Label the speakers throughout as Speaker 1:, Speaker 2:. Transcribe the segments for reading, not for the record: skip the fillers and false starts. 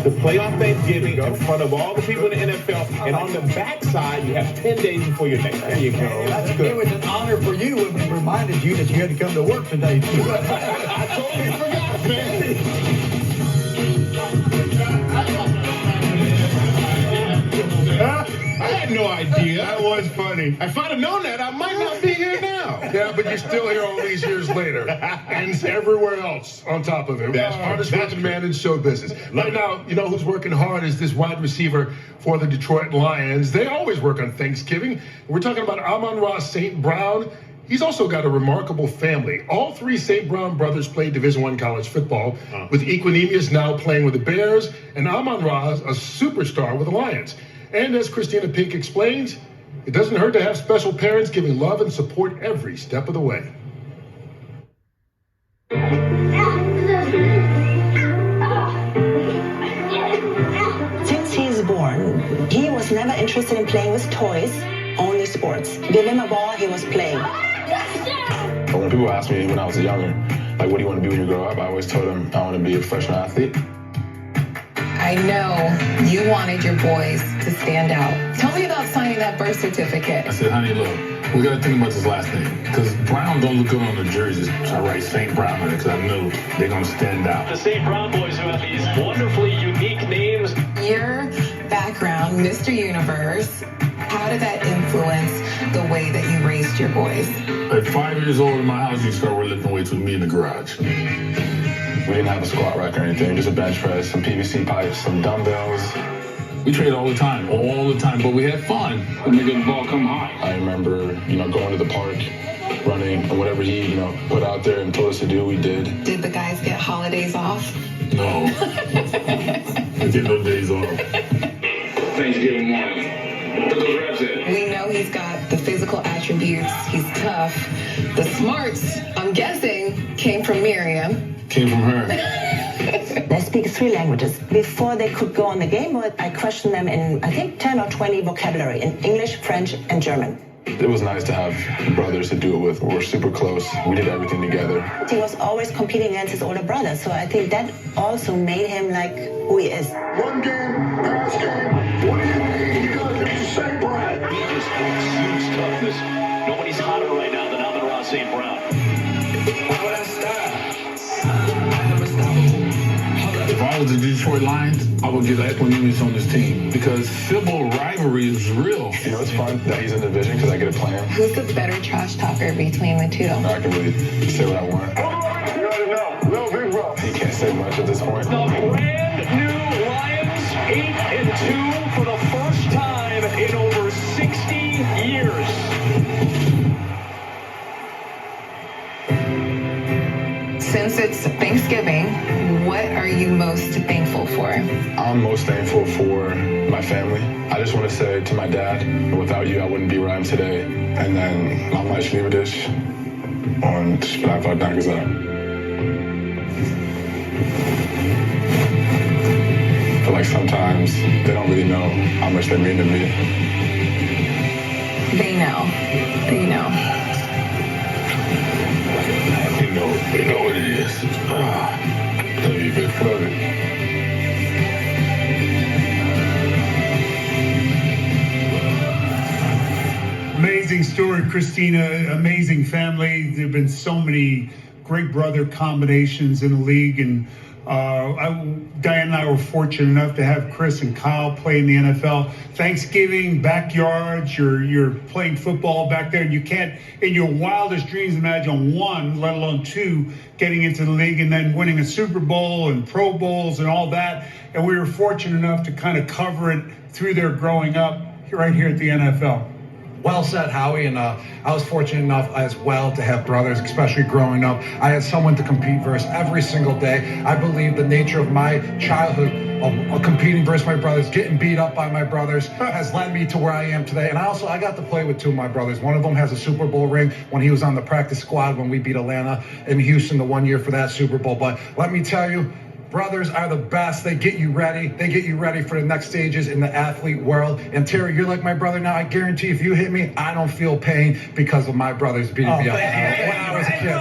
Speaker 1: to play on Thanksgiving in front of all the people in the NFL, and on the backside, you have 10 days before your next game.
Speaker 2: There you go. That's good. It was an honor for you when we reminded you that you had to come to work today, too.
Speaker 1: I totally forgot, man. I had no idea.
Speaker 3: That was funny.
Speaker 1: If I'd have known that, I might not be here now.
Speaker 3: Yeah, but you're still here all these years later. And everywhere else on top of it.
Speaker 1: That's
Speaker 3: hardest
Speaker 1: true.
Speaker 3: working man in show business. Right now, you know who's working hard is this wide receiver for the Detroit Lions. They always work on Thanksgiving. We're talking about Amon-Ra St. Brown. He's also got a remarkable family. All three St. Brown brothers played Division I college football, with Equinemius now playing with the Bears, and Amon-Ra a superstar with the Lions. And as Christina Pink explains, it doesn't hurt to have special parents giving love and support every step of the way.
Speaker 4: Since he's born, he was never interested in playing with toys, only sports. Give him a ball, he was playing.
Speaker 5: But when people ask me when I was younger, like, what do you want to be when you grow up? I always told them I want to be a professional athlete.
Speaker 6: I know you wanted your boys to stand out. Tell me about signing that birth certificate.
Speaker 7: I said, honey, look, we got to think about this last name. Because Brown don't look good on the jerseys. So I write St. Brown on it because I know they're going to stand out.
Speaker 8: The St. Brown boys who have these wonderfully unique names.
Speaker 6: Your background, Mr. Universe, how did that influence the way that you raised your boys?
Speaker 7: At 5 years old in my house, you start lifting weights with me in the garage.
Speaker 5: We didn't have a squat rack or anything, just a bench press, some PVC pipes, some dumbbells.
Speaker 7: We trained all the time, but we had fun. We made the ball come high.
Speaker 5: I remember, going to the park, running, and whatever he, put out there and told us to do, we did.
Speaker 6: Did the guys get holidays off?
Speaker 7: No. We get no days off. Thanksgiving morning. Put those reps in.
Speaker 6: We know he's got the physical attributes. He's tough. The smarts, I'm guessing, came from Miriam.
Speaker 7: Came from her.
Speaker 4: They speak 3 languages. Before they could go on the game board, I questioned them in, I think, 10 or 20 vocabulary in English, French, and German.
Speaker 5: It was nice to have brothers to do it with. We're super close. We did everything together.
Speaker 4: He was always competing against his older brother, so I think that also made him like who he is.
Speaker 3: One game, pass game. What do you mean? He does St. Brown.
Speaker 8: He just exudes toughness. Nobody's hotter right now than Amon-Ra St. Brown.
Speaker 7: If I was the Detroit Lions, I would get Equinemius on this team because football rivalry is real.
Speaker 5: It's fun that he's in the division because I get to play him.
Speaker 6: Who's the better trash talker between the two?
Speaker 5: I can really say what I want.
Speaker 3: You already know. Little big bro.
Speaker 5: He can't say much at this point.
Speaker 8: The brand new Lions, 8-2 for the first time in over 60 years.
Speaker 6: Since it's Thanksgiving, what are you most thankful for?
Speaker 5: I'm most thankful for my family. I just want to say to my dad, without you, I wouldn't be where I am today. And then Mama, ich liebe dich. Und ich will einfach Danke sagen. I feel like sometimes they don't really know how much they mean to me.
Speaker 6: They know. They know.
Speaker 7: They know what it is. Love you, baby. Love it.
Speaker 9: Amazing story, Christina. Amazing family. There have been so many great brother combinations in the league, and Diane and I were fortunate enough to have Chris and Kyle play in the NFL. Thanksgiving, backyards, you're playing football back there, and you can't, in your wildest dreams, imagine 1, let alone 2, getting into the league and then winning a Super Bowl and Pro Bowls and all that. And we were fortunate enough to kind of cover it through their growing up right here at the NFL.
Speaker 2: Well said, Howie, and I was fortunate enough as well to have brothers, especially growing up. I had someone to compete versus every single day. I believe the nature of my childhood of competing versus my brothers, getting beat up by my brothers, has led me to where I am today. And I got to play with 2 of my brothers. One of them has a Super Bowl ring when he was on the practice squad when we beat Atlanta in Houston the 1 year for that Super Bowl. But let me tell you, brothers are the best. They get you ready. They get you ready for the next stages in the athlete world. And Terry, you're like my brother now. I guarantee if you hit me, I don't feel pain because of my brothers beating me up when I was a kid.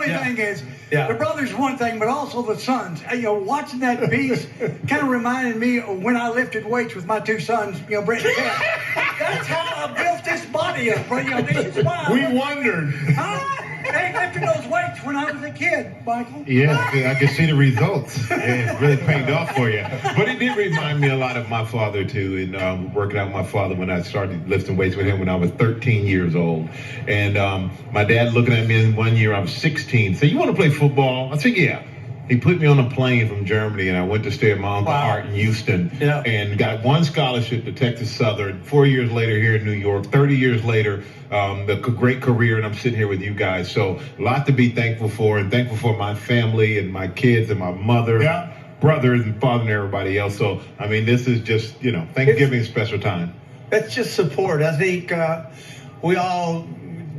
Speaker 10: only thing is, the brothers one thing, but also the sons. Watching that piece kind of reminded me of when I lifted weights with my two sons, Brett and Ted. That's how I built this body up. This is why
Speaker 1: We wondered.
Speaker 10: They lifted those weights when I was a kid, Michael.
Speaker 1: Yeah, I can see the results. It really paid off for you. But it did remind me a lot of my father, too, and working out with my father when I started lifting weights with him when I was 13 years old. And my dad looking at me in 1 year, I was 16, said, "You want to play football?" I said, "Yeah." He put me on a plane from Germany, and I went to stay at my Uncle Art in Houston, and got one scholarship to Texas Southern. 4 years later here in New York, 30 years later, the great career, and I'm sitting here with you guys. So a lot to be thankful for, and thankful for my family and my kids and my mother, brothers and father and everybody else. So, I mean, this is just, Thanksgiving is a special time.
Speaker 11: It's just support. I think we all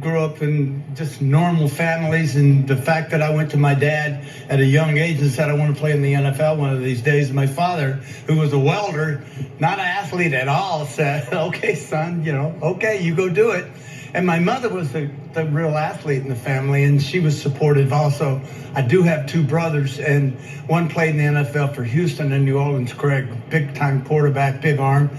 Speaker 11: grew up in just normal families, and the fact that I went to my dad at a young age and said I want to play in the NFL one of these days, my father, who was a welder, not an athlete at all, said, "Okay, son, okay, you go do it." And my mother was the real athlete in the family, and she was supportive also. I do have two brothers, and one played in the NFL for Houston and New Orleans. Craig, big-time quarterback, big arm.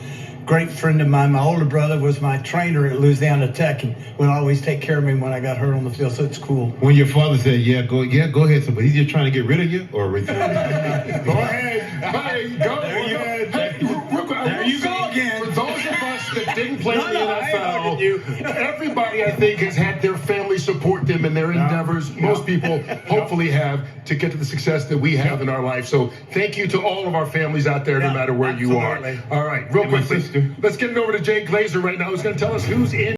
Speaker 11: Great friend of mine. My older brother was my trainer at Louisiana Tech and would always take care of me when I got hurt on the field, so it's cool.
Speaker 1: When your father said, go ahead, so, but he's just trying to get rid of you, or return?
Speaker 3: Go ahead. Hey, go ahead.
Speaker 10: There you go again.
Speaker 3: For those of us that didn't play in the NFL, everybody, I think, has had their family support them in their endeavors. Most people hopefully have to get to the success that we have in our life. So thank you to all of our families out there, no matter where you are. All right, real quickly, let's get it over to Jay Glazer right now, who's going to tell us who's in.